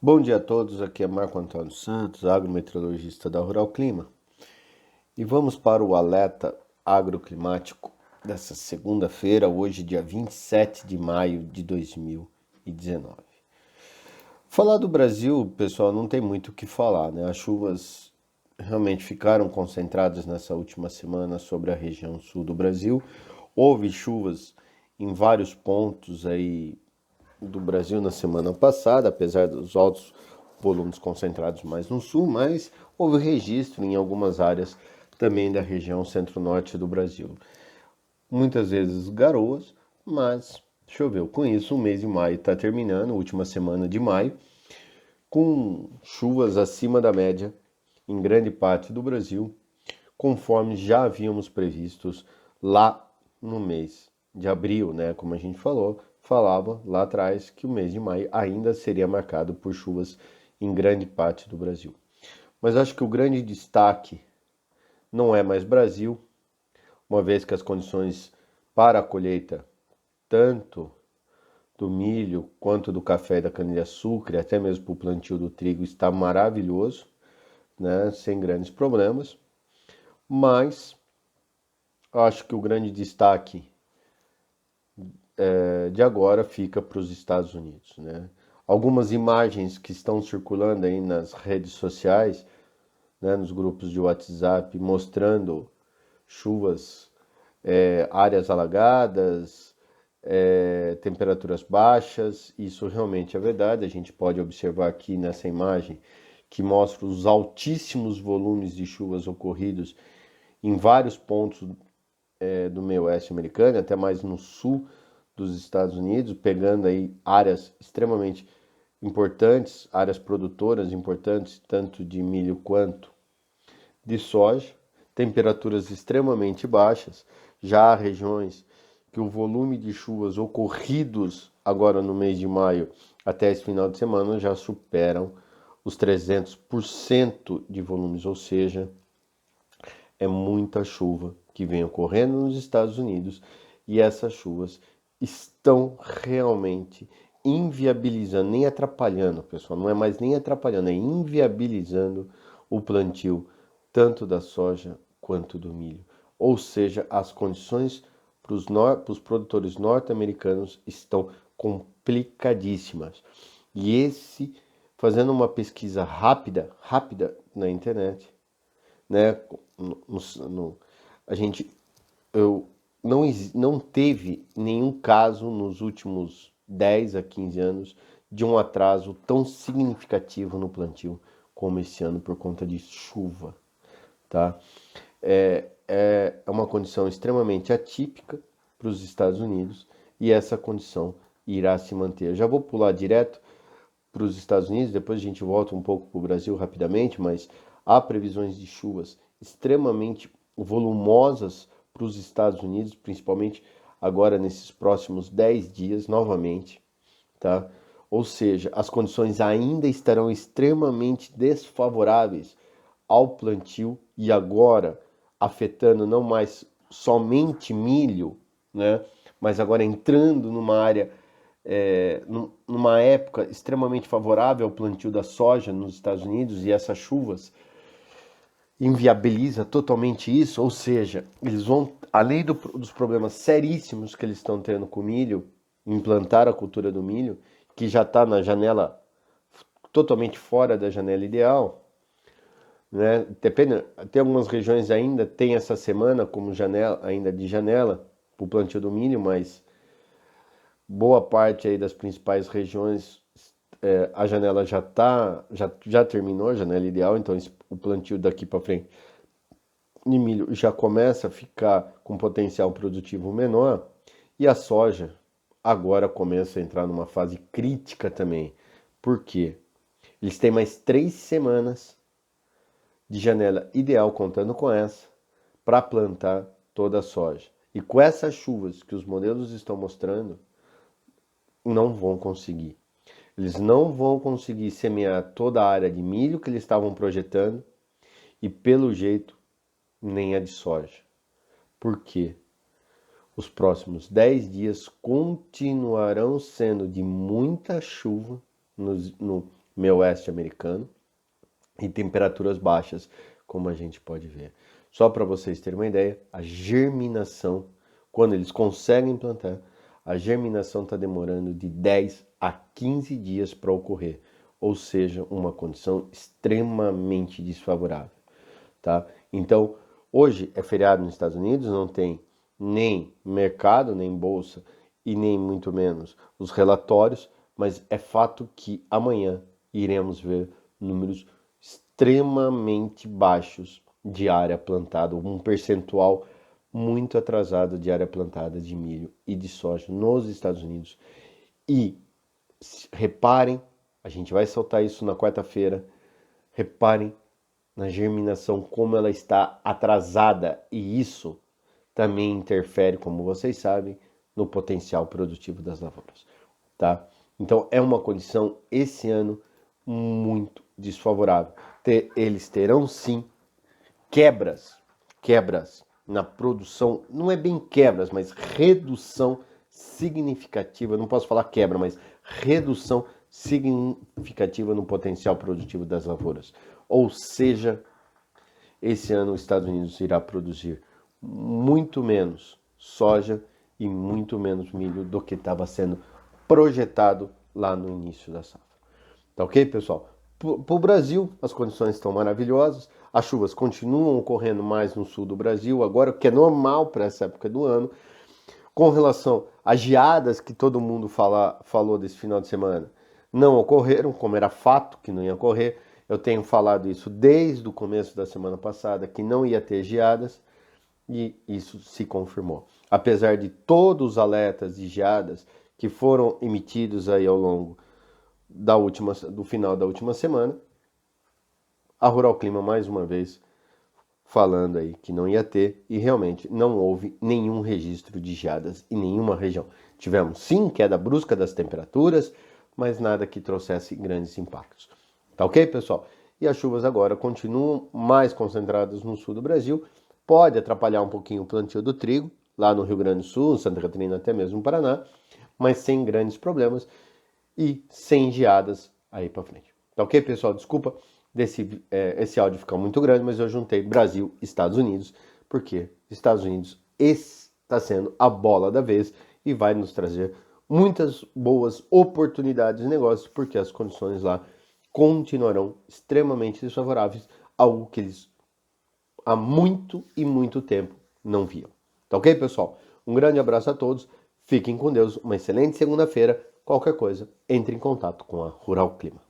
Bom dia a todos, aqui é Marco Antônio Santos, agrometeorologista da Rural Clima, e vamos para o alerta agroclimático dessa segunda-feira, hoje dia 27 de maio de 2019. Falar do Brasil, pessoal, não tem muito o que falar, né? As chuvas realmente ficaram concentradas nessa última semana sobre a região sul do Brasil. Houve chuvas em vários pontos aí do Brasil na semana passada, apesar dos altos volumes concentrados mais no sul, mas houve registro em algumas áreas também da região centro-norte do Brasil. Muitas vezes garoas, mas choveu. Com isso, o mês de maio está terminando, última semana de maio, com chuvas acima da média em grande parte do Brasil, conforme já havíamos previstos lá no mês de abril, né? Como a gente falava lá atrás que o mês de maio ainda seria marcado por chuvas em grande parte do Brasil. Mas acho que o grande destaque não é mais Brasil, uma vez que as condições para a colheita, tanto do milho quanto do café e da cana-de-açúcar, e até mesmo para o plantio do trigo, está maravilhoso, né? Sem grandes problemas. Mas acho que o grande destaque de agora fica para os Estados Unidos, né? Algumas imagens que estão circulando aí nas redes sociais, né, nos grupos de WhatsApp, mostrando chuvas, áreas alagadas, temperaturas baixas. Isso realmente é verdade. A gente pode observar aqui nessa imagem que mostra os altíssimos volumes de chuvas ocorridos em vários pontos do meio oeste americano, até mais no sul dos Estados Unidos, pegando aí áreas extremamente importantes, áreas produtoras importantes, tanto de milho quanto de soja, temperaturas extremamente baixas. Já há regiões que o volume de chuvas ocorridos agora no mês de maio até esse final de semana já superam os 300% de volumes, ou seja, é muita chuva que vem ocorrendo nos Estados Unidos e essas chuvas estão realmente inviabilizando, nem atrapalhando, pessoal, não é mais nem atrapalhando, é inviabilizando o plantio tanto da soja quanto do milho. Ou seja, as condições para os produtores norte-americanos estão complicadíssimas. Fazendo uma pesquisa rápida na internet, né? A gente eu, não teve nenhum caso nos últimos 10 a 15 anos de um atraso tão significativo no plantio como esse ano por conta de chuva, tá? É uma condição extremamente atípica para os Estados Unidos e essa condição irá se manter. Eu já vou pular direto para os Estados Unidos, depois a gente volta um pouco para o Brasil rapidamente, mas há previsões de chuvas extremamente volumosas para os Estados Unidos, principalmente agora nesses próximos 10 dias novamente, tá? Ou seja, as condições ainda estarão extremamente desfavoráveis ao plantio e agora afetando não mais somente milho, né? Mas agora entrando numa área numa época extremamente favorável ao plantio da soja nos Estados Unidos e essas chuvas inviabiliza totalmente isso, ou seja, eles vão, além dos problemas seríssimos que eles estão tendo com o milho, implantar a cultura do milho, que já está na janela, totalmente fora da janela ideal, né? Depende, tem algumas regiões ainda tem essa semana como janela, ainda de janela, para o plantio do milho, mas boa parte aí das principais regiões a janela já terminou, a janela ideal, então o plantio daqui para frente de milho já começa a ficar com potencial produtivo menor e a soja agora começa a entrar numa fase crítica também. Por quê? Eles têm mais 3 semanas de janela ideal, contando com essa, para plantar toda a soja. E com essas chuvas que os modelos estão mostrando, não vão conseguir. Eles não vão conseguir semear toda a área de milho que eles estavam projetando e, pelo jeito, nem a de soja. Por quê? Os próximos 10 dias continuarão sendo de muita chuva meio oeste americano, e temperaturas baixas, como a gente pode ver. Só para vocês terem uma ideia, a germinação, quando eles conseguem plantar, a germinação está demorando de 10 a 15 dias para ocorrer, ou seja, uma condição extremamente desfavorável, tá? Então, hoje é feriado nos Estados Unidos, não tem nem mercado, nem bolsa e nem muito menos os relatórios, mas é fato que amanhã iremos ver números extremamente baixos de área plantada, um percentual muito atrasado de área plantada de milho e de soja nos Estados Unidos. E reparem, a gente vai soltar isso na quarta-feira, reparem na germinação como ela está atrasada, e isso também interfere, como vocês sabem, no potencial produtivo das lavouras, tá? Então é uma condição esse ano muito desfavorável. Eles terão sim quebras na produção, não é bem quebras, mas redução significativa, não posso falar quebra, mas redução significativa no potencial produtivo das lavouras. Ou seja, esse ano os Estados Unidos irá produzir muito menos soja e muito menos milho do que estava sendo projetado lá no início da safra. Tá ok, pessoal? Para o Brasil, as condições estão maravilhosas, as chuvas continuam ocorrendo mais no sul do Brasil, agora, o que é normal para essa época do ano. Com relação às geadas que todo mundo falou desse final de semana, não ocorreram, como era fato que não ia ocorrer. Eu tenho falado isso desde o começo da semana passada, que não ia ter geadas, e isso se confirmou. Apesar de todos os alertas de geadas que foram emitidos aí ao longo do final da última semana, a Rural Clima mais uma vez falando aí que não ia ter, e realmente não houve nenhum registro de geadas em nenhuma região. Tivemos sim queda brusca das temperaturas, mas nada que trouxesse grandes impactos. Tá ok, pessoal? E as chuvas agora continuam mais concentradas no sul do Brasil, pode atrapalhar um pouquinho o plantio do trigo, lá no Rio Grande do Sul, Santa Catarina, até mesmo no Paraná, mas sem grandes problemas e sem geadas aí para frente. Tá ok, pessoal? Desculpa esse áudio ficar muito grande, mas eu juntei Brasil e Estados Unidos, porque Estados Unidos está sendo a bola da vez e vai nos trazer muitas boas oportunidades de negócio, porque as condições lá continuarão extremamente desfavoráveis, algo que eles há muito e muito tempo não viam. Tá ok, pessoal? Um grande abraço a todos, fiquem com Deus, uma excelente segunda-feira. Qualquer coisa, entre em contato com a Rural Clima.